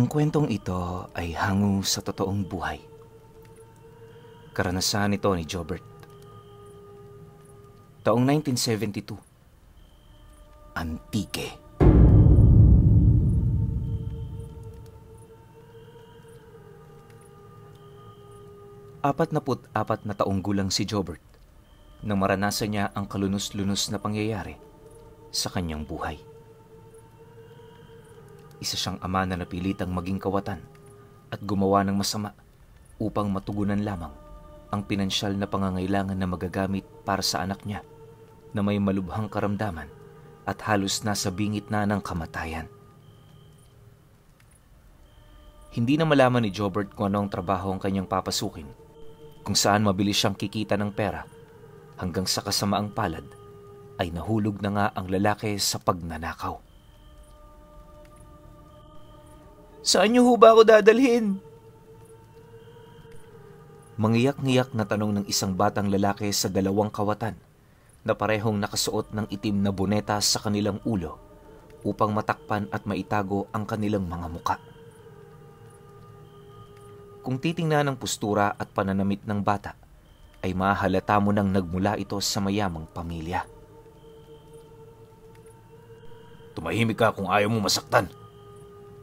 Ang kwentong ito ay hango sa totoong buhay. Karanasan ito ni Jobert. Taong 1972. Antique. Apat na taong gulang si Jobert nang maranasan niya ang kalunos-lunos na pangyayari sa kanyang buhay. Isa siyang ama na napilitang maging kawatan at gumawa ng masama upang matugunan lamang ang pinansyal na pangangailangan na magagamit para sa anak niya na may malubhang karamdaman at halos nasa bingit na ng kamatayan. Hindi na malaman ni Jobert kung ano ang trabaho ang kanyang papasukin, kung saan mabilis siyang kikita ng pera, hanggang sa kasamaang palad ay nahulog na nga ang lalaki sa pagnanakaw. Saan niyo ho ba ako dadalhin? Mangiyak-ngiyak na tanong ng isang batang lalaki sa dalawang kawatan na parehong nakasuot ng itim na boneta sa kanilang ulo upang matakpan at maitago ang kanilang mga muka. Kung titingnan ang postura at pananamit ng bata, ay mahalata mo nang nagmula ito sa mayamang pamilya. Tumahimik ka kung ayaw mo masaktan.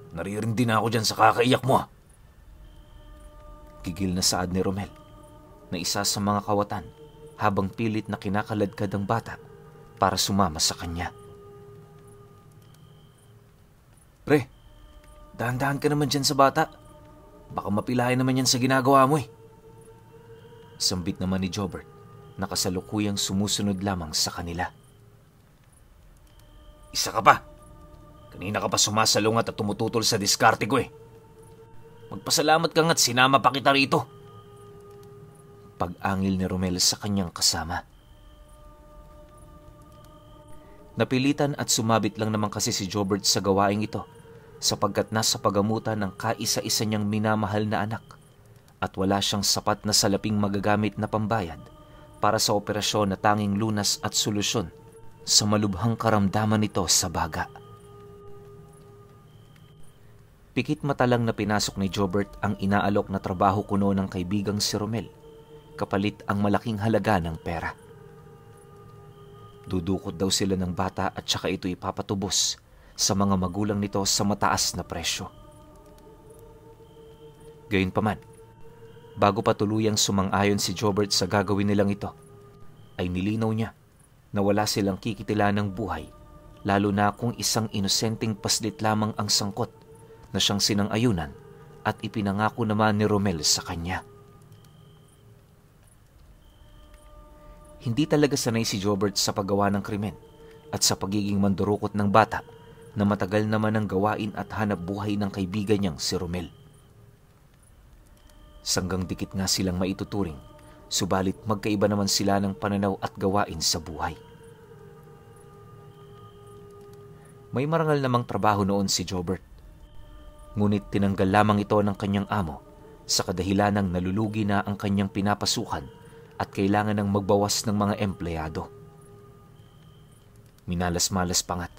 Naririndi na ako dyan sa kakaiyak mo. Gigil na saad ni Romel na isa sa mga kawatan habang pilit na kinakaladkad ang bata para sumama sa kanya. Pre, dahan-dahan ka naman dyan sa bata. Baka mapilayan naman yan sa ginagawa mo eh. Sambit naman ni Jobert na kasalukuyang sumusunod lamang sa kanila. Isa ka pa. Kanina ka pa sumasalungat at tumututol sa diskarte ko eh. Magpasalamat ka nga't sinama pa kita rito. Pag-angil ni Romel sa kanyang kasama. Napilitan at sumabit lang naman kasi si Jobert sa gawaing ito sapagkat nasa pagamutan ng kaisa-isa niyang minamahal na anak at wala siyang sapat na salaping magagamit na pambayad para sa operasyon na tanging lunas at solusyon sa malubhang karamdaman nito sa baga. Pikit mata lang na pinasok ni Jobert ang inaalok na trabaho kuno ng kaibigang si Romel, kapalit ang malaking halaga ng pera. Dudukot daw sila ng bata at saka ito ipapatubos sa mga magulang nito sa mataas na presyo. Gayunpaman, bago pa tuluyang sumang-ayon si Jobert sa gagawin nilang ito, ay nilinaw niya na wala silang kikitila ng buhay, lalo na kung isang inosenteng paslit lamang ang sangkot na siyang sinang-ayunan at ipinangako naman ni Romel sa kanya. Hindi talaga sanay si Jobert sa paggawa ng krimen at sa pagiging mandurukot ng bata na matagal naman ang gawain at hanap buhay ng kaibigan niyang si Romel. Sanggang dikit nga silang maituturing, subalit magkaiba naman sila ng pananaw at gawain sa buhay. May marangal namang trabaho noon si Jobert. Ngunit tinanggal lamang ito ng kanyang amo sa kadahilanang nalulugi na ang kanyang pinapasukan at kailangan ng magbawas ng mga empleyado. Minalas-malas pangat,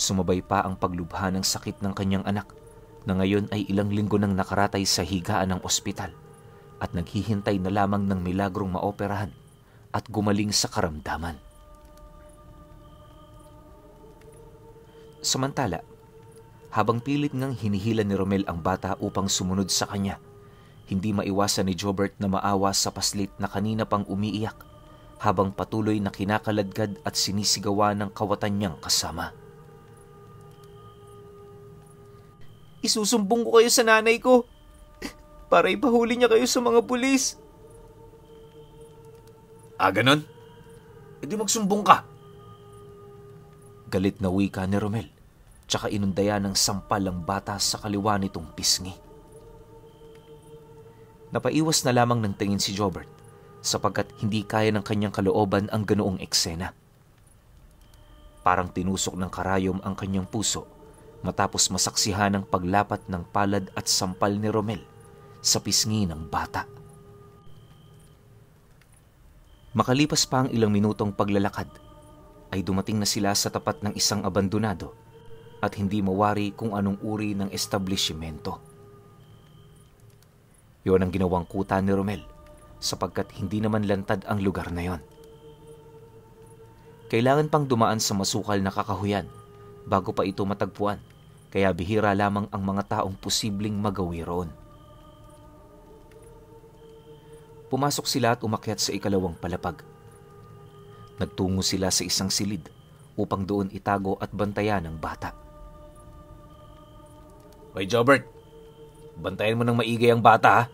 sumabay pa ang paglubha ng sakit ng kanyang anak na ngayon ay ilang linggo nang nakaratay sa higaan ng ospital at naghihintay na lamang ng milagrong maoperahan at gumaling sa karamdaman. Samantala, habang pilit ngang hinihila ni Romel ang bata upang sumunod sa kanya, hindi maiwasan ni Jobert na maawa sa paslit na kanina pang umiiyak habang patuloy na kinakaladkad at sinisigawan ng kawatan niyang kasama. Isusumbong ko kayo sa nanay ko para ipahuli niya kayo sa mga pulis. Ganon? E di magsumbong ka. Galit na wika ni Romel. Tsaka inundaya ng sampal ang bata sa kaliwa nitong pisngi. Napaiwas na lamang ng tingin si Jobert sapagkat hindi kaya ng kanyang kalooban ang ganoong eksena. Parang tinusok ng karayom ang kanyang puso matapos masaksihan ang paglapat ng palad at sampal ni Romel sa pisngi ng bata. Makalipas pa ang ilang minutong paglalakad, ay dumating na sila sa tapat ng isang abandonado at hindi mawari kung anong uri ng establishmento. Yon ang ginawang kuta ni Romel sapagkat hindi naman lantad ang lugar na yon. Kailangan pang dumaan sa masukal na kakahuyan bago pa ito matagpuan, kaya bihira lamang ang mga taong posibleng magawi roon. Pumasok sila at umakyat sa ikalawang palapag. Nagtungo sila sa isang silid upang doon itago at bantayan ang bata. Hoy Jobert, bantayan mo ng maigay ang bata ha,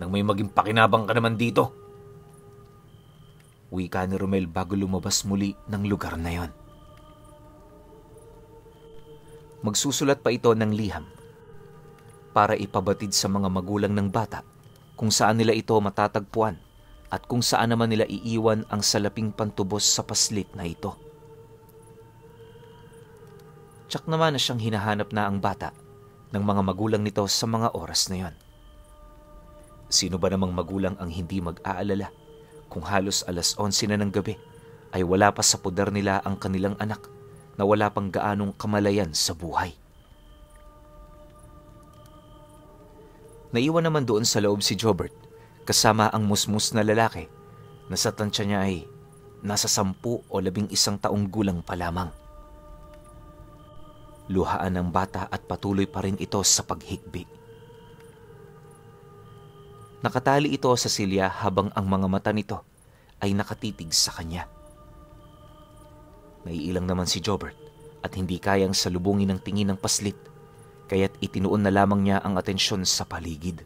nang may maging pakinabang ka naman dito. Wika ni Romel bago lumabas muli ng lugar na yon. Magsusulat pa ito ng liham para ipabatid sa mga magulang ng bata kung saan nila ito matatagpuan at kung saan naman nila iiwan ang salaping pantubos sa paslit na ito. Tsak naman na siyang hinahanap na ang bata ng mga magulang nito sa mga oras na yon. Sino ba namang magulang ang hindi mag-aalala kung halos 11:00 na ng gabi ay wala pa sa poder nila ang kanilang anak na wala pang gaanong kamalayan sa buhay? Naiwan naman doon sa loob si Jobert kasama ang musmus na lalaki na sa tansya niya ay nasa 10 o 11 taong gulang pa lamang. Luhaan ng bata at patuloy pa rin ito sa paghikbi. Nakatali ito sa silya habang ang mga mata nito ay nakatitig sa kanya. Naiilang naman si Jobert at hindi kayang salubungin ng tingin ng paslit, kaya't itinuon na lamang niya ang atensyon sa paligid.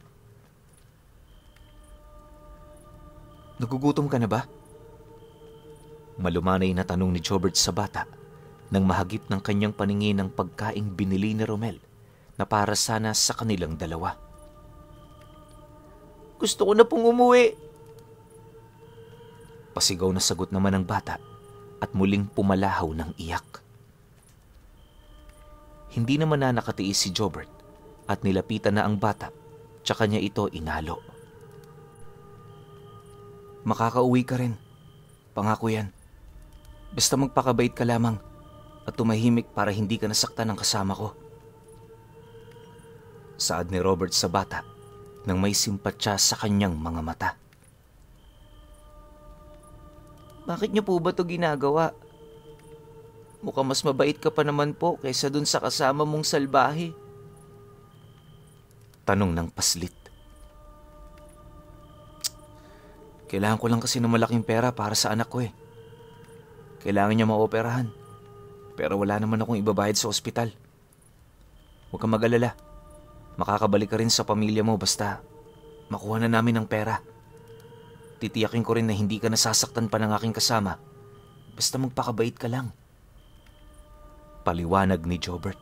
Nagugutom ka na ba? Malumanay na tanong ni Jobert sa bata nang mahagip ng kanyang paningin ang pagkaing binili ni Romel na para sana sa kanilang dalawa. Gusto ko na pong umuwi. Pasigaw na sagot naman ng bata at muling pumalahaw ng iyak. Hindi naman na nakatiis si Jobert at nilapitan na ang bata tsaka niya ito inalo. Makakauwi ka rin. Pangako yan. Basta magpakabait ka lamang at tumahimik para hindi ka nasaktan ng kasama ko. Saad ni Robert sa bata nang may simpatya sa kanyang mga mata. Bakit niyo po ba ito ginagawa? Mukhang mas mabait ka pa naman po kaysa dun sa kasama mong salbahe. Tanong ng paslit. Kailangan ko lang kasi ng malaking pera para sa anak ko eh. Kailangan niya maoperahan. Pero wala naman akong ibabayad sa ospital. Huwag kang mag-alala. Makakabalik ka rin sa pamilya mo basta makuha na namin ang pera. Titiyakin ko rin na hindi ka nasasaktan pa ng aking kasama. Basta magpakabait ka lang. Paliwanag ni Jobert.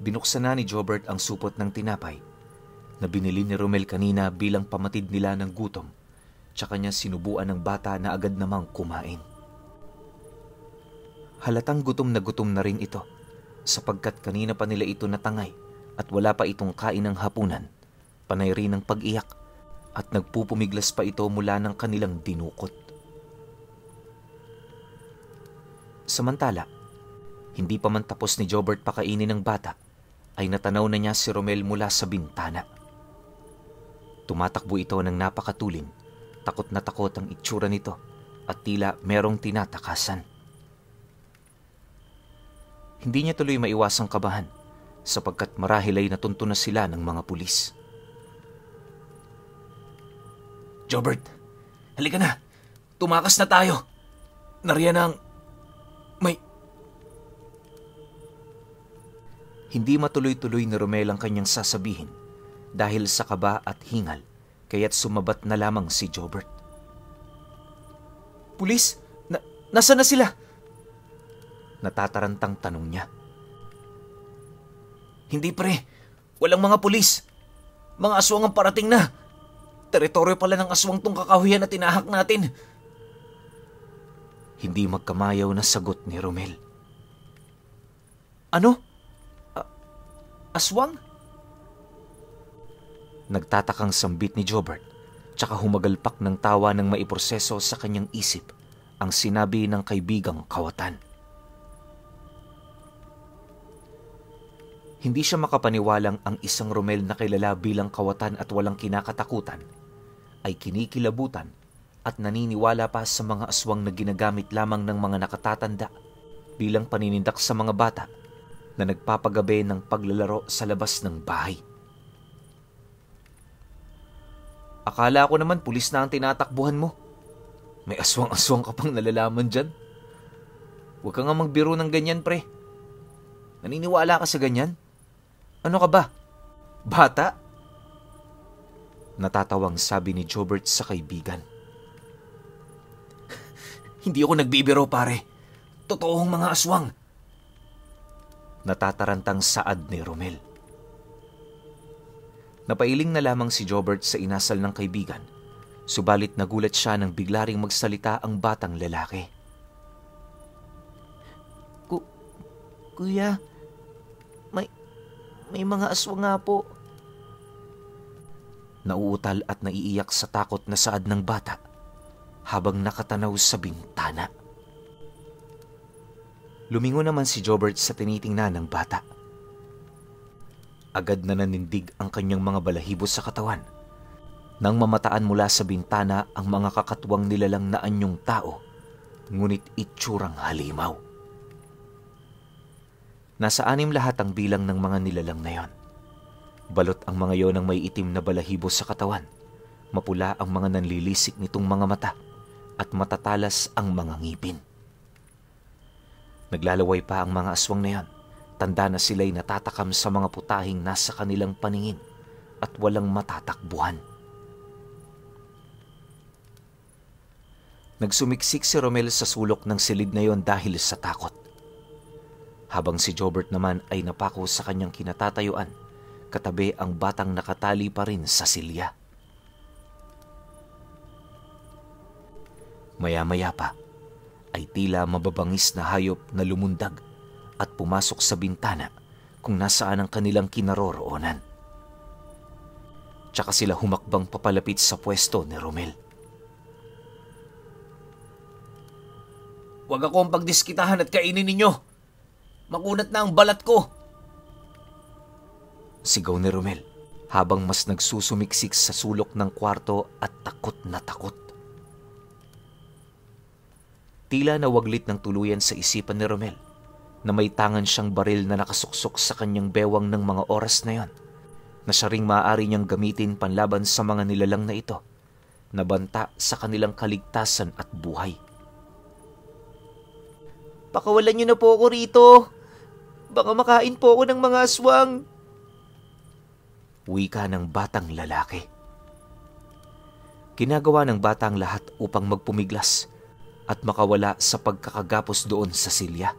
Binuksan na ni Jobert ang supot ng tinapay na binili ni Romel kanina bilang pamatid nila ng gutom, tsaka niya sinubuan ng bata na agad namang kumain. Halatang gutom na rin ito sapagkat kanina pa nila ito natangay at wala pa itong kain ng hapunan, panay rin ng pag-iyak at nagpupumiglas pa ito mula ng kanilang dinukot. Samantala, hindi pa man tapos ni Jobert pakainin ng bata, ay natanaw na niya si Romel mula sa bintana. Tumatakbo ito ng napakatulin, takot na takot ang itsura nito at tila merong tinatakasan. Hindi niya tuloy maiwasang kabahan sapagkat marahil ay natunto na sila ng mga pulis. Jobert, halika na! Tumakas na tayo! Nariyan ang... Hindi matuloy-tuloy ni Romel ang kanyang sasabihin dahil sa kaba at hingal, kaya't sumabat na lamang si Jobert. Pulis? Nasaan na sila? Natatarantang tanong niya. Hindi pre, walang mga pulis. Mga aswang ang parating na. Teritoryo pala ng aswang tong kakahuyan na tinahak natin. Hindi magkamayaw na sagot ni Romel. Ano? Aswang? Nagtatakang sambit ni Jobert, tsaka humagalpak ng tawa ng maiproseso sa kanyang isip ang sinabi ng kaibigang kawatan. Hindi siya makapaniwalang ang isang Romel na kilala bilang kawatan at walang kinakatakutan ay kinikilabutan at naniniwala pa sa mga aswang na ginagamit lamang ng mga nakatatanda bilang paninindak sa mga bata na nagpapagabi ng paglalaro sa labas ng bahay. Akala ko naman pulis na ang tinatakbuhan mo. May aswang-aswang ka pang nalalaman dyan. Huwag ka nga magbiro ng ganyan, pre. Naniniwala ka sa ganyan? Ano ka ba? Bata? Natatawang sabi ni Jobert sa kaibigan. Hindi ako nagbibiro, pare. Totoong mga aswang. Natatarantang saad ni Romel. Napailing na lamang si Jobert sa inasal ng kaibigan, subalit nagulat siya nang bigla ring magsalita ang batang lalaki. Kuya, may mga aswang nga po. Nauutal at naiiyak sa takot na saad ng bata habang nakatanaw sa bintana. Lumingon naman si Jobert sa tinitingnan ng bata. Agad na nanindig ang kanyang mga balahibo sa katawan nang mamataan mula sa bintana ang mga kakatwang nilalang na anyong tao, ngunit itsurang halimaw. Nasa 6 lahat ang bilang ng mga nilalang na yon. Balot ang mga yon ng may itim na balahibo sa katawan, mapula ang mga nanlilisik nitong mga mata, at matatalas ang mga ngipin. Naglalaway pa ang mga aswang na yon, tanda na sila'y natatakam sa mga putahing nasa kanilang paningin at walang matatakbuhan. Nagsumiksik si Romel sa sulok ng silid na yon dahil sa takot. Habang si Jobert naman ay napako sa kanyang kinatatayuan, katabi ang batang nakatali pa rin sa silya. Maya-maya pa ay tila mababangis na hayop na lumundag at pumasok sa bintana kung nasaan ang kanilang kinaroroonan. Tsaka sila humakbang papalapit sa pwesto ni Romel. Huwag akong pagdiskitahan at kainin ninyo! Makunat na ang balat ko! Sigaw ni Romel habang mas nagsusumiksik sa sulok ng kwarto at takot na takot. Tila nawaglit ng tuluyan sa isipan ni Romel na may tangan siyang baril na nakasuksok sa kanyang bewang ng mga oras na yon, na siya ring maaari niyang gamitin panlaban sa mga nilalang na ito, na banta sa kanilang kaligtasan at buhay. Pakawalan niyo na po ako rito! Baka makain po ako ng mga aswang! Wika ng batang lalaki. Ginagawa ng batang lahat upang magpumiglas at makawala sa pagkakagapos doon sa silya.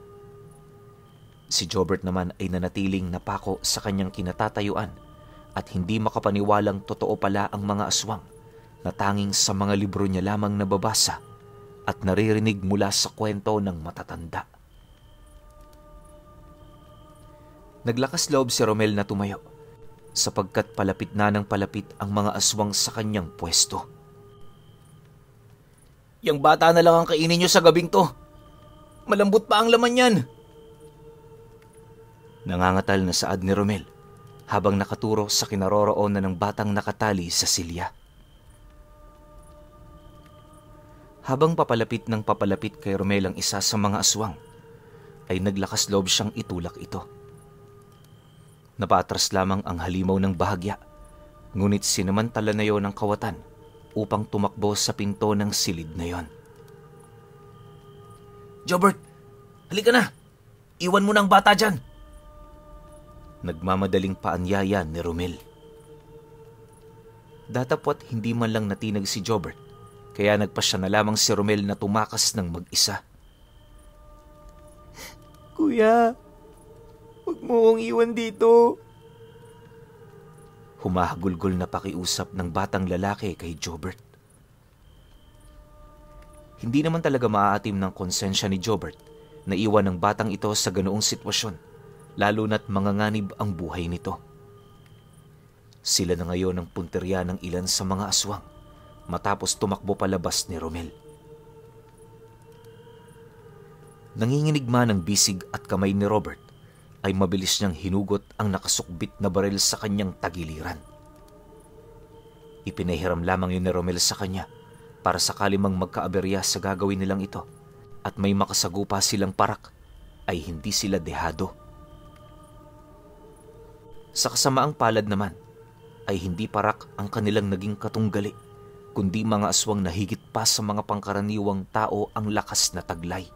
Si Jobert naman ay nanatiling napako sa kanyang kinatatayuan at hindi makapaniwalang totoo pala ang mga aswang na tanging sa mga libro niya lamang nababasa at naririnig mula sa kwento ng matatanda. Naglakas loob si Romel na tumayo sapagkat palapit na ng palapit ang mga aswang sa kanyang pwesto. Yang bata na lang ang kainin niyo sa gabing to. Malambot pa ang laman yan. Nangangatal na saad ni Romel habang nakaturo sa kinaroroonan ng batang nakatali sa silya. Habang papalapit ng papalapit kay Romel ang isa sa mga aswang, ay naglakas loob siyang itulak ito. Napatras lamang ang halimaw ng bahagya, ngunit sinamantala na yon ng kawatan upang tumakbo sa pinto ng silid na yon. Jobert, halika na! Iwan mo na ang bata dyan! Nagmamadaling paanyaya ni Romel. Datapwat hindi man lang natinag si Jobert, kaya nagpasya na lamang si Romel na tumakas ng mag-isa. Kuya, huwag mo akong iwan dito. Humahagulgol na pakiusap ng batang lalaki kay Jobert. Hindi naman talaga maaatim ng konsensya ni Jobert na iwan ng batang ito sa ganoong sitwasyon, lalo na't manganganib ang buhay nito. Sila na ngayon ang punteriya ng ilan sa mga aswang matapos tumakbo palabas ni Romel. Nanginginig man ang bisig at kamay ni Robert, ay mabilis niyang hinugot ang nakasukbit na baril sa kanyang tagiliran. Ipinahiram lamang yun ni Romel sa kanya para sakali mang magkaaberya sa gagawin nilang ito at may makasagupa silang parak ay hindi sila dehado. Sa kasamaang palad naman ay hindi parak ang kanilang naging katunggali, kundi mga aswang na higit pa sa mga pangkaraniwang tao ang lakas na taglay.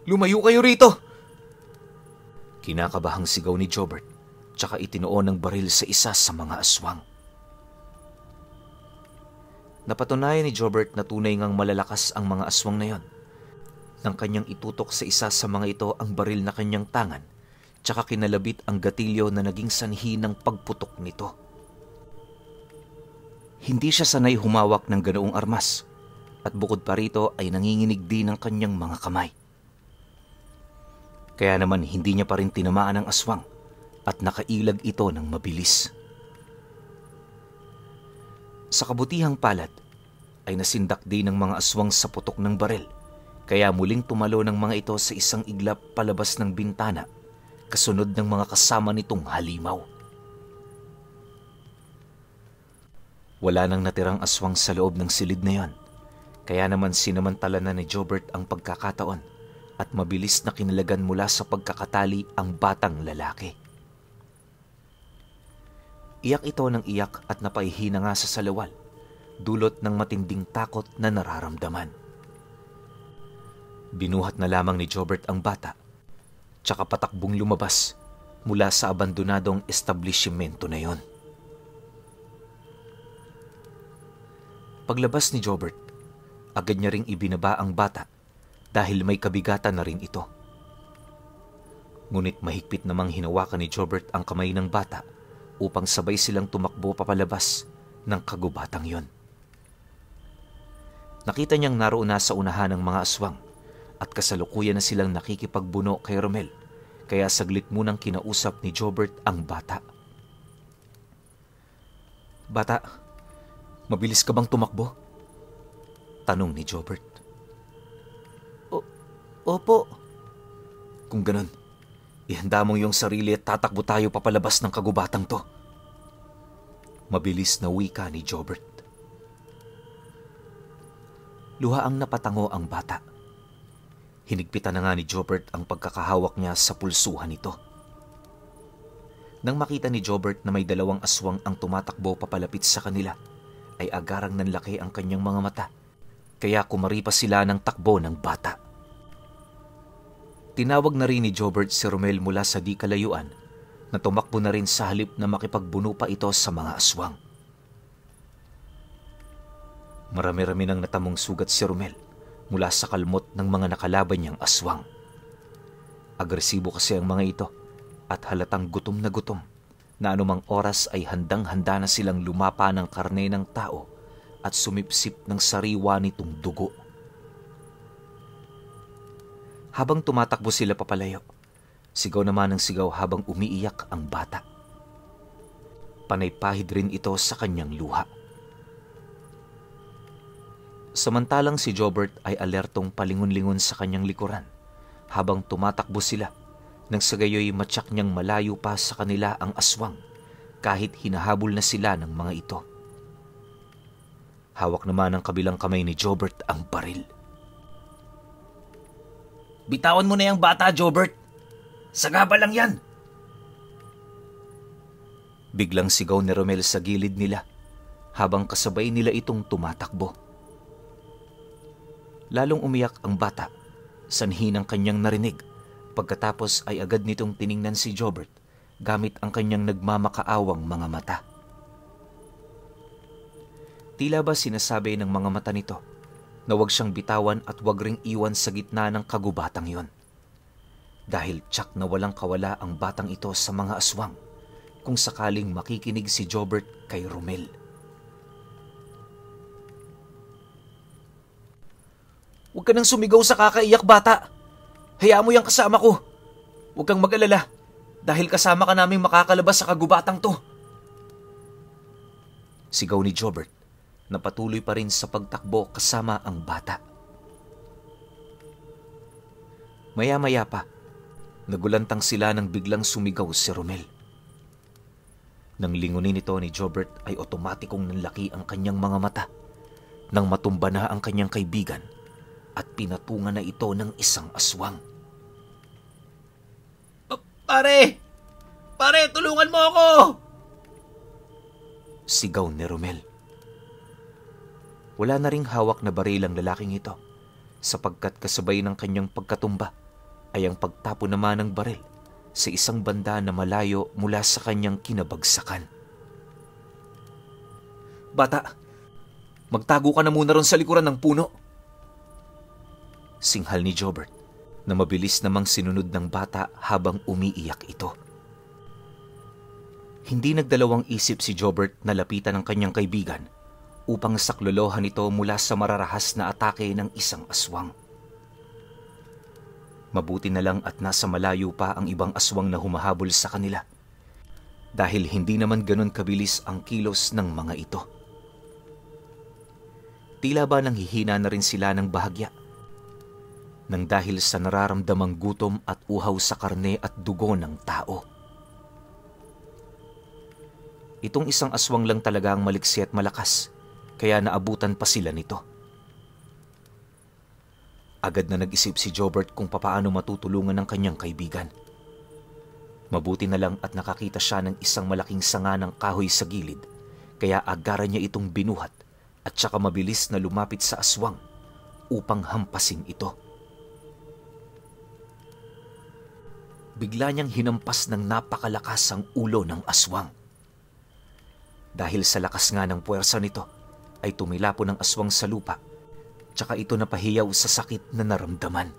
"Lumayo kayo rito!" Kinakabahang sigaw ni Jobert, tsaka itinuon ng baril sa isa sa mga aswang. Napatunayan ni Jobert na tunay ngang malalakas ang mga aswang na yon. Nang kanyang itutok sa isa sa mga ito ang baril na kanyang tangan, tsaka kinalabit ang gatilyo na naging sanhi ng pagputok nito. Hindi siya sanay humawak ng ganoong armas, at bukod pa rito ay nanginginig din ang kanyang mga kamay. Kaya naman hindi niya pa rin tinamaan ang aswang at nakailag ito ng mabilis. Sa kabutihang palad ay nasindak din ng mga aswang sa putok ng baril, kaya muling tumalo ng mga ito sa isang iglap palabas ng bintana, kasunod ng mga kasama nitong halimaw. Wala nang natirang aswang sa loob ng silid na yon, kaya naman sinamantala na ni Jobert ang pagkakataon at mabilis na kinalagan mula sa pagkakatali ang batang lalaki. Iyak ito ng iyak at napaihina nga sa salawal, dulot ng matinding takot na nararamdaman. Binuhat na lamang ni Jobert ang bata, tsaka patakbong lumabas mula sa abandonadong establishmento na yon. Paglabas ni Jobert, agad niya ring ibinaba ang bata dahil may kabigatan na rin ito. Ngunit mahigpit namang hinawakan ni Jobert ang kamay ng bata upang sabay silang tumakbo papalabas ng kagubatang yon. Nakita niyang naroon na sa unahan ng mga aswang at kasalukuyan na silang nakikipagbuno kay Romel, kaya saglit munang kinausap ni Jobert ang bata. "Bata, mabilis ka bang tumakbo?" tanong ni Jobert. "Opo." "Kung ganun, ihanda mong iyong sarili at tatakbo tayo papalabas ng kagubatang to." Mabilis na wika ni Jobert. Luhaang napatango ang bata. Hinigpitan na nga ni Jobert ang pagkakahawak niya sa pulsuhan nito. Nang makita ni Jobert na may dalawang aswang ang tumatakbo papalapit sa kanila, ay agarang nanlaki ang kanyang mga mata, kaya kumaripas sila ng takbo ng bata. Tinawag na rin ni Jobert si Romel mula sa di kalayuan na tumakbo na rin sa halip na makipagbuno pa ito sa mga aswang. Marami-rami nang natamong sugat si Romel mula sa kalmot ng mga nakalaban niyang aswang. Agresibo kasi ang mga ito at halatang gutom na anumang oras ay handang-handa na silang lumapa ng karne ng tao at sumipsip ng sariwa nitong dugo. Habang tumatakbo sila papalayo, sigaw naman ng sigaw habang umiiyak ang bata. Panay-pahid rin ito sa kanyang luha. Samantalang si Jobert ay alertong palingon-lingon sa kanyang likuran habang tumatakbo sila, nang sa gayoy matyak niyang malayo pa sa kanila ang aswang kahit hinahabol na sila ng mga ito. Hawak naman ng kabilang kamay ni Jobert ang baril. "Bitawan mo na yung bata, Jobert! Sagaba lang yan!" Biglang sigaw ni Romel sa gilid nila habang kasabay nila itong tumatakbo. Lalong umiyak ang bata, sanhi ng kanyang narinig, pagkatapos ay agad nitong tiningnan si Jobert gamit ang kanyang nagmamakaawang mga mata. Tila ba sinasabi ng mga mata nito na huwag siyang bitawan at huwag ring iwan sa gitna ng kagubatang yon. Dahil tsak na walang kawala ang batang ito sa mga aswang kung sakaling makikinig si Jobert kay Romel. "Huwag ka nang sumigaw sa kakaiyak, bata. Hayaan mo yung kasama ko. Huwag kang mag-alala dahil kasama ka naming makakalabas sa kagubatang to." Sigaw ni Jobert na patuloy pa rin sa pagtakbo kasama ang bata. Maya-maya pa, nagulantang sila nang biglang sumigaw si Romel. Nang lingunin ito ni Jobert ay otomatikong nanlaki ang kanyang mga mata nang matumba na ang kanyang kaibigan at pinatungan na ito ng isang aswang. Pare! Pare, tulungan mo ako! Sigaw ni Romel. Wala na ring hawak na baril ang lalaking ito sapagkat kasabay ng kanyang pagkatumba ay ang pagtapo naman ng baril sa isang banda na malayo mula sa kanyang kinabagsakan. Bata, magtago ka na muna ron sa likuran ng puno. Singhal ni Jobert na mabilis namang sinunod ng bata habang umiiyak ito. Hindi nagdalawang isip si Jobert na lapitan ang kanyang kaibigan upang saklolohan ito mula sa mararahas na atake ng isang aswang. Mabuti na lang at nasa malayo pa ang ibang aswang na humahabol sa kanila dahil hindi naman ganun kabilis ang kilos ng mga ito. Tila ba nanghihina na rin sila ng bahagya nang dahil sa nararamdamang gutom at uhaw sa karne at dugo ng tao. Itong isang aswang lang talaga ang maliksi at malakas, kaya naabutan pa sila nito. Agad na nag-isip si Jobert kung papaano matutulungan ng kanyang kaibigan. Mabuti na lang at nakakita siya ng isang malaking sanga ng kahoy sa gilid, kaya agaran niya itong binuhat at saka mabilis na lumapit sa aswang upang hampasin ito. Bigla niyang hinampas ng napakalakas ang ulo ng aswang. Dahil sa lakas nga ng puwersa nito, ay tumilapo ng aswang sa lupa, tsaka ito napahiyaw sa sakit na naramdaman.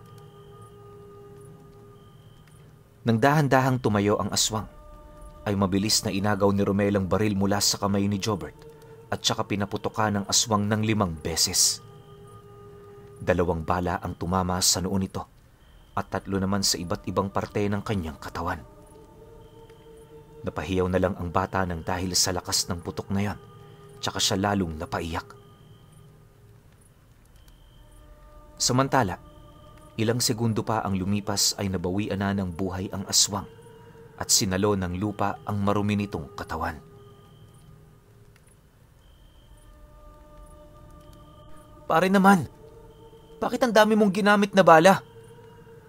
Nang dahan-dahang tumayo ang aswang, ay mabilis na inagaw ni Romel ang baril mula sa kamay ni Jobert at tsaka pinaputokan ng aswang ng 5 beses. 2 bala ang tumama sa noo nito at 3 naman sa iba't ibang parte ng kanyang katawan. Napahiyaw na lang ang bata nang dahil sa lakas ng putok na yan, tsaka siya lalong napaiyak. Samantala, ilang segundo pa ang lumipas ay nabawian na ng buhay ang aswang at sinalo ng lupa ang marumi nitong katawan. Pare naman, bakit ang dami mong ginamit na bala?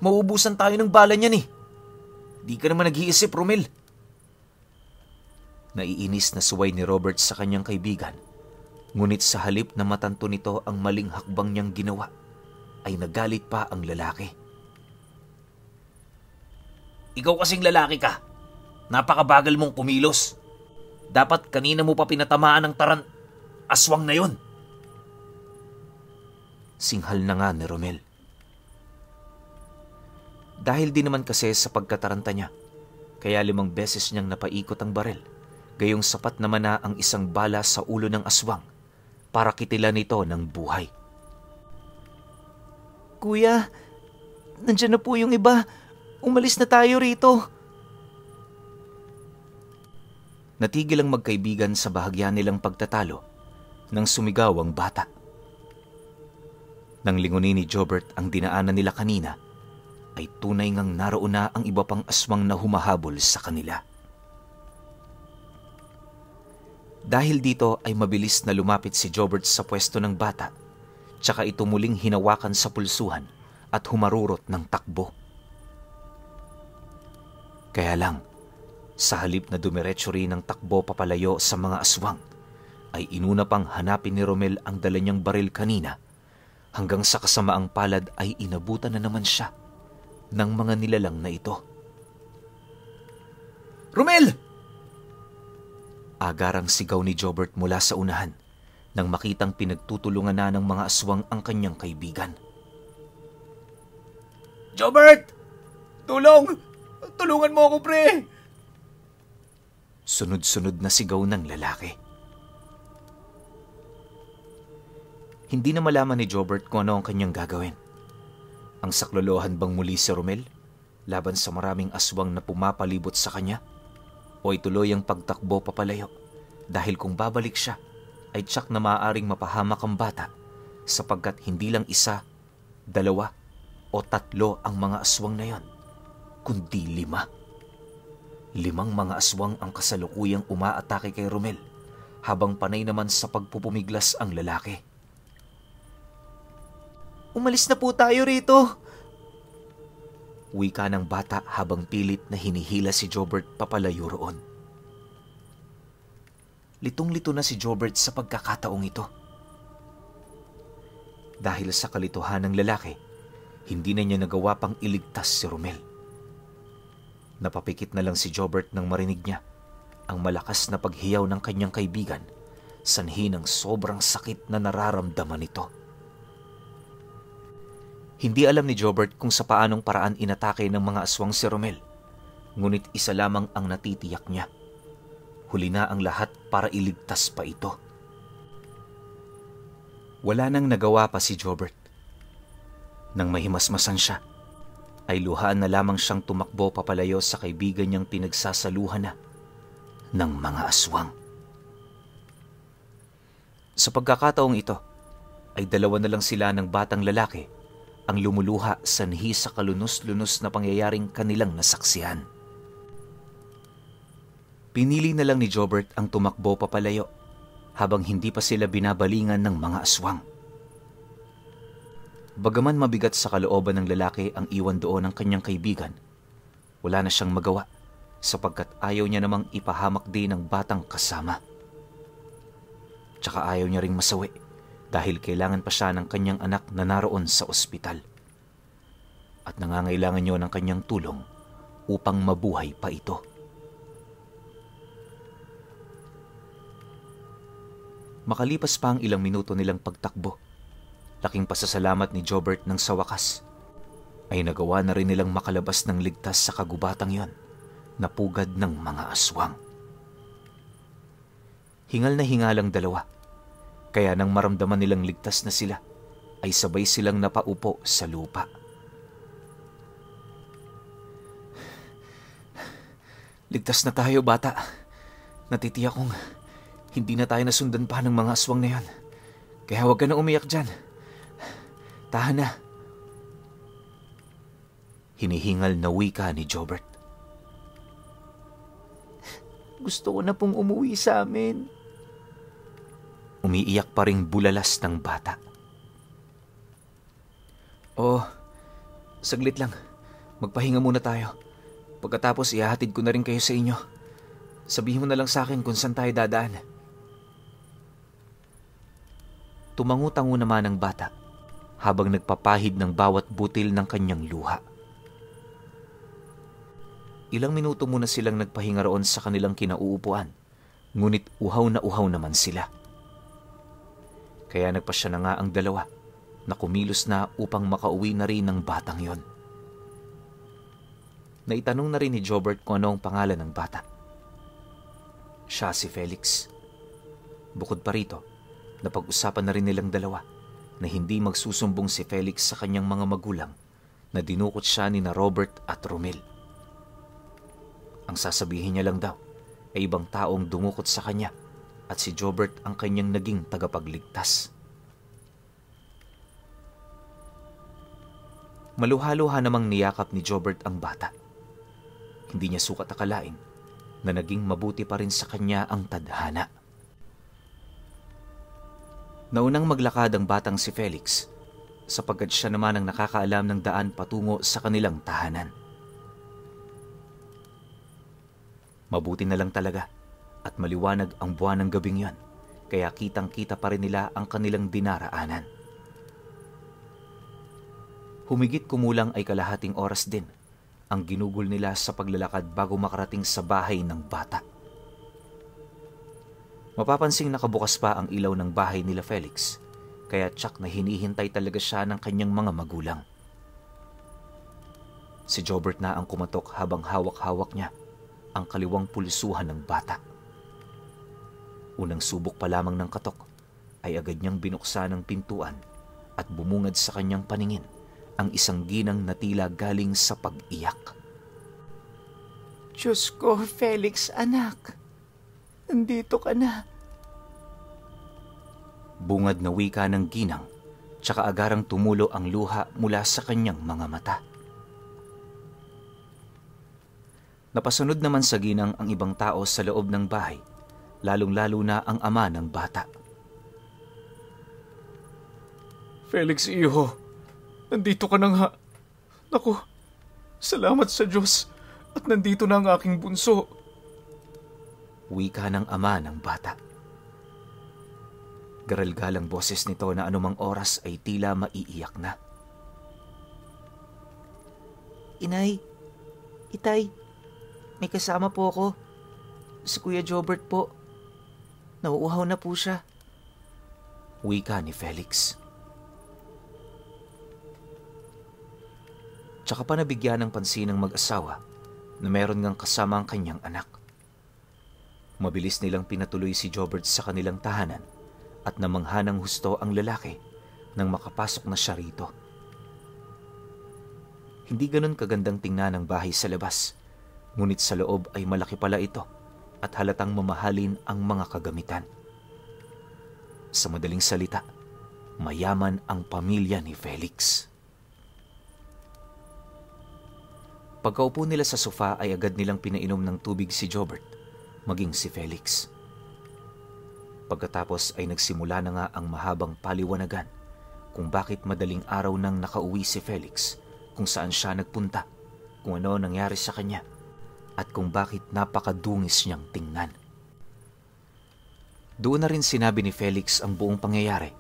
Mauubusan tayo ng bala niyan eh. Di ka naman nag-iisip, Romel. Naiinis na suway ni Robert sa kanyang kaibigan, ngunit sa halip na matanto nito ang maling hakbang niyang ginawa, ay nagalit pa ang lalaki. Ikaw kasing lalaki ka. Napakabagal mong kumilos. Dapat kanina mo pa pinatamaan ng aswang na yon. Singhal na nga ni Romel. Dahil din naman kasi sa pagkataranta niya, kaya 5 beses niyang napaikot ang baril, gayong sapat naman na ang isang bala sa ulo ng aswang para kitilan ito ng buhay. Kuya, nandiyan na po yung iba. Umalis na tayo rito. Natigil ang magkaibigan sa bahagya nilang pagtatalo nang sumigaw ang bata. Nang lingunin ni Jobert ang dinaanan nila kanina, ay tunay ngang naroon na ang iba pang aswang na humahabol sa kanila. Dahil dito ay mabilis na lumapit si Jobert sa pwesto ng bata, tsaka ito muling hinawakan sa pulsuhan at humarurot ng takbo. Kaya lang, sa halip na dumiretso rin ng takbo papalayo sa mga aswang, ay inuna pang hanapin ni Romel ang dala niyang baril kanina, hanggang sa kasamaang palad ay inabutan na naman siya ng mga nilalang na ito. Romel! Agarang sigaw ni Jobert mula sa unahan nang makitang pinagtutulungan na ng mga aswang ang kanyang kaibigan. Jobert! Tulong! Tulungan mo ako, pre! Sunod-sunod na sigaw ng lalaki. Hindi na malaman ni Jobert kung ano ang kanyang gagawin. Ang saklolohan bang muli si Romel laban sa maraming aswang na pumapalibot sa kanya? O ituloy ang pagtakbo papalayo dahil kung babalik siya ay tsak na maaaring mapahamak ang bata sapagkat hindi lang 1, 2 o 3 ang mga aswang na yon, kundi 5. 5 mga aswang ang kasalukuyang umaatake kay Romel, habang panay naman sa pagpupumiglas ang lalaki. Umalis na po tayo rito. Wika ng bata habang pilit na hinihila si Jobert papalayo roon. Litong-lito na si Jobert sa pagkakataong ito. Dahil sa kalituhan ng lalaki, hindi na niya nagawa pang iligtas si Romel. Napapikit na lang si Jobert nang marinig niya ang malakas na paghiyaw ng kanyang kaibigan, sanhi ng sobrang sakit na nararamdaman nito. Hindi alam ni Jobert kung sa paanong paraan inatake ng mga aswang si Romel, ngunit isa lamang ang natitiyak niya. Huli na ang lahat para iligtas pa ito. Wala nang nagawa pa si Jobert. Nang mahimasmasan siya, ay luhaan na lamang siyang tumakbo papalayo sa kaibigan niyang pinagsasaluhan na ng mga aswang. Sa pagkakataong ito, ay 2 na lang sila ng batang lalaki ang lumuluha sanhi sa kalunos-lunos na pangyayaring kanilang nasaksihan. Pinili na lang ni Jobert ang tumakbo papalayo habang hindi pa sila binabalingan ng mga aswang. Bagaman mabigat sa kalooban ng lalaki ang iwan doon ng kanyang kaibigan, wala na siyang magawa sapagkat ayaw niya namang ipahamak din ng batang kasama. Tsaka ayaw niya ring masawi dahil kailangan pa siya ng kanyang anak na naroon sa ospital. At nangangailangan niyo ng kanyang tulong upang mabuhay pa ito. Makalipas pa ang ilang minuto nilang pagtakbo, laking pasasalamat ni Jobert nang sa wakas ay nagawa na rin nilang makalabas ng ligtas sa kagubatang yon na pugad ng mga aswang. Hingal na hingalang 2. Kaya nang maramdaman nilang ligtas na sila, ay sabay silang napaupo sa lupa. Ligtas na tayo, bata. Natitiyak kong hindi na tayo nasundan pa ng mga aswang na yon. Kaya huwag ka na umiyak dyan. Tahan na. Hinihingal na wika ni Jobert. Gusto ko na pong umuwi sa amin. Umiiyak pa ring bulalas ng bata. Oh, saglit lang. Magpahinga muna tayo. Pagkatapos ihahatid ko na rin kayo sa inyo. Sabihin mo na lang sa akin kung saan tayo dadaan. Tumangu-tango naman ang bata habang nagpapahid ng bawat butil ng kanyang luha. Ilang minuto muna silang nagpahinga roon sa kanilang kinauupuan, ngunit uhaw naman sila. Kaya nagpasya na nga ang 2 na kumilos na upang makauwi na rin ng batang yon. Naitanong na rin ni Jobert kung ano ang pangalan ng bata. Siya si Felix. Bukod pa rito, napag-usapan na rin nilang 2 na hindi magsusumbong si Felix sa kanyang mga magulang na dinukot siya ni na Robert at Romel. Ang sasabihin niya lang daw ay ibang taong dumukot sa kanya at si Jobert ang kanyang naging tagapagligtas. Maluha-luha namang niyakap ni Jobert ang bata. Hindi niya sukat akalain na naging mabuti pa rin sa kanya ang tadhana. Naunang maglakad ang batang si Felix sapagkat siya naman ang nakakaalam ng daan patungo sa kanilang tahanan. Mabuti na lang talaga at maliwanag ang buwan ng gabing yon, kaya kitang-kita pa rin nila ang kanilang dinaraanan. Humigit kumulang ay kalahating oras din ang ginugol nila sa paglalakad bago makarating sa bahay ng bata. Mapapansing nakabukas pa ang ilaw ng bahay nila Felix, kaya tsak na hinihintay talaga siya ng kanyang mga magulang. Si Jobert na ang kumatok habang hawak-hawak niya ang kaliwang pulsuhan ng bata. Unang subok pa lamang ng katok ay agad niyang binuksan ang pintuan at bumungad sa kanyang paningin ang isang ginang na tila galing sa pag-iyak. Diyos ko, Felix, anak. Nandito ka na. Bungad na wika ng ginang, tsaka agarang tumulo ang luha mula sa kanyang mga mata. Napasunod naman sa ginang ang ibang tao sa loob ng bahay, lalong-lalo na ang ama ng bata. Felix, iho, nandito ka na nga. Naku, salamat sa Diyos at nandito na ang aking bunso. Wika ng ama ng bata. Garalgal ang boses nito na anumang oras ay tila maiiyak na. Inay, Itay, may kasama po ako. Si Kuya Jobert po. Nauuhaw na po siya. Wika ni Felix. Tsaka pa nabigyan ng pansin ng mag-asawa na meron ngang kasama ang kanyang anak. Mabilis nilang pinatuloy si Jobert sa kanilang tahanan at namangha ng husto ang lalaki nang makapasok na siya rito. Hindi ganun kagandang tingnan ang bahay sa labas, ngunit sa loob ay malaki pala ito at halatang mamahalin ang mga kagamitan. Sa madaling salita, mayaman ang pamilya ni Felix. Pagkaupo nila sa sofa ay agad nilang pinainom ng tubig si Jobert, maging si Felix. Pagkatapos ay nagsimula na nga ang mahabang paliwanagan kung bakit madaling araw nang nakauwi si Felix, kung saan siya nagpunta, kung ano nangyari sa kanya, at kung bakit napakadungis niyang tingnan. Doon na rin sinabi ni Felix ang buong pangyayari,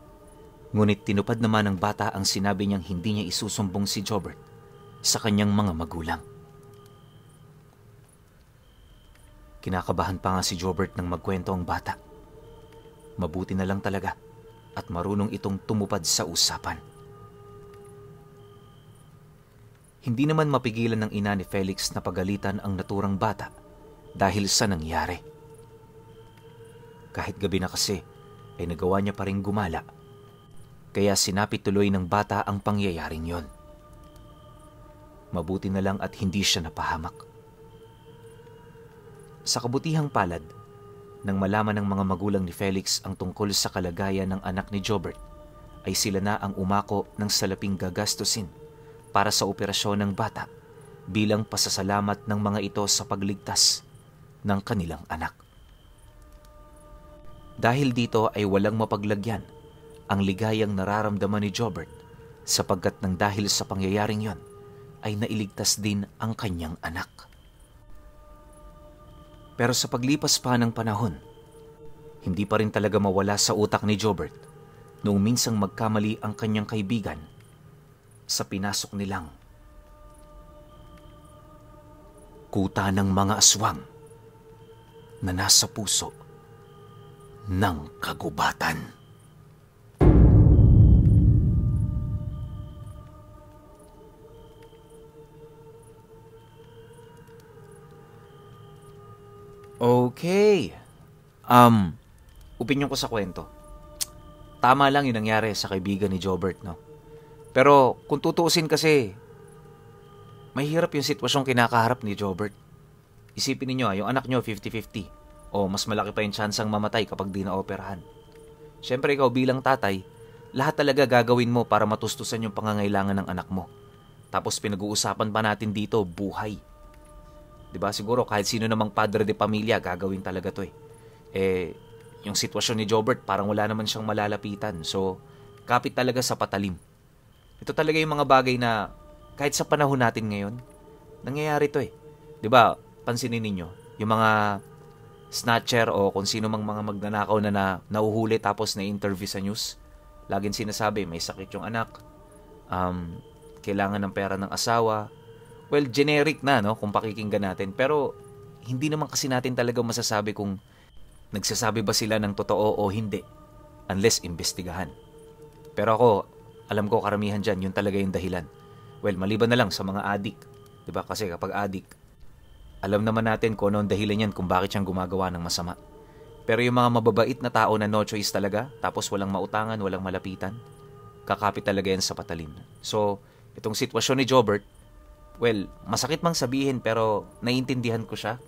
ngunit tinupad naman ng bata ang sinabi niyang hindi niya isusumbong si Jobert sa kanyang mga magulang. Kinakabahan pa nga si Jobert nang magkwento ang bata. Mabuti na lang talaga at marunong itong tumupad sa usapan. Hindi naman mapigilan ng ina ni Felix na pagalitan ang naturang bata dahil sa nangyari. Kahit gabi na kasi ay nagawa niya pa rin gumala, kaya sinapit tuloy ng bata ang pangyayaring yon. Mabuti na lang at hindi siya napahamak. Sa kabutihang palad, nang malaman ng mga magulang ni Felix ang tungkol sa kalagayan ng anak ni Jobert, ay sila na ang umako ng salaping gagastusin para sa operasyon ng bata bilang pasasalamat ng mga ito sa pagligtas ng kanilang anak. Dahil dito ay walang mapaglagyan ang ligayang nararamdaman ni Jobert sapagkat nang dahil sa pangyayaring yon ay nailigtas din ang kanyang anak. Pero sa paglipas pa ng panahon, hindi pa rin talaga mawala sa utak ni Jobert noong minsang magkamali ang kanyang kaibigan sa pinasok nilang kuta ng mga aswang na nasa puso ng kagubatan. Okay. Opinyon ko sa kwento. Tama lang yung nangyari sa kaibigan ni Jobert, no? Pero kung tutuusin kasi, mahirap yung sitwasyong kinakaharap ni Jobert. Isipin niyo, yung anak niyo 50-50. O mas malaki pa yung tsansang mamatay kapag di na-operahan. Siyempre ikaw bilang tatay, lahat talaga gagawin mo para matustusan yung pangangailangan ng anak mo. Tapos pinag-uusapan pa natin dito, buhay. Diba? Siguro kahit sino namang padre de pamilya, gagawin talaga to eh. Yung sitwasyon ni Jobert, parang wala naman siyang malalapitan. So, kapit talaga sa patalim. Ito talaga yung mga bagay na kahit sa panahon natin ngayon, nangyayari to Diba? Pansinin ninyo, yung mga snatcher o kung sino mang mga magnanakaw na nauhuli tapos na-interview sa news, laging sinasabi, may sakit yung anak, kailangan ng pera ng asawa. Well, generic na, no, kung pakikinggan natin. Pero, hindi naman kasi natin talaga masasabi kung nagsasabi ba sila ng totoo o hindi. Unless imbestigahan. Pero ako, alam ko karamihan dyan, yun talaga yung dahilan. Well, maliban na lang sa mga addict. Diba? Kasi kapag addict, alam naman natin kung ano ang dahilan yan kung bakit siyang gumagawa ng masama. Pero yung mga mababait na tao na no choice talaga, tapos walang mautangan, walang malapitan, kakapit talaga yan sa patalim. So, itong sitwasyon ni Jobert, well, masakit mang sabihin pero naiintindihan ko siya.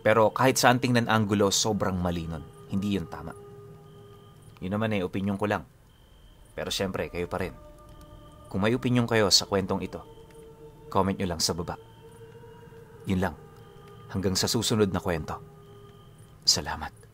Pero kahit saan tingnan anggulo, sobrang mali nun. Hindi yun tama. Yun naman opinyon ko lang. Pero syempre, kayo pa rin. Kung may opinyon kayo sa kwentong ito, comment nyo lang sa baba. Yun lang. Hanggang sa susunod na kwento. Salamat.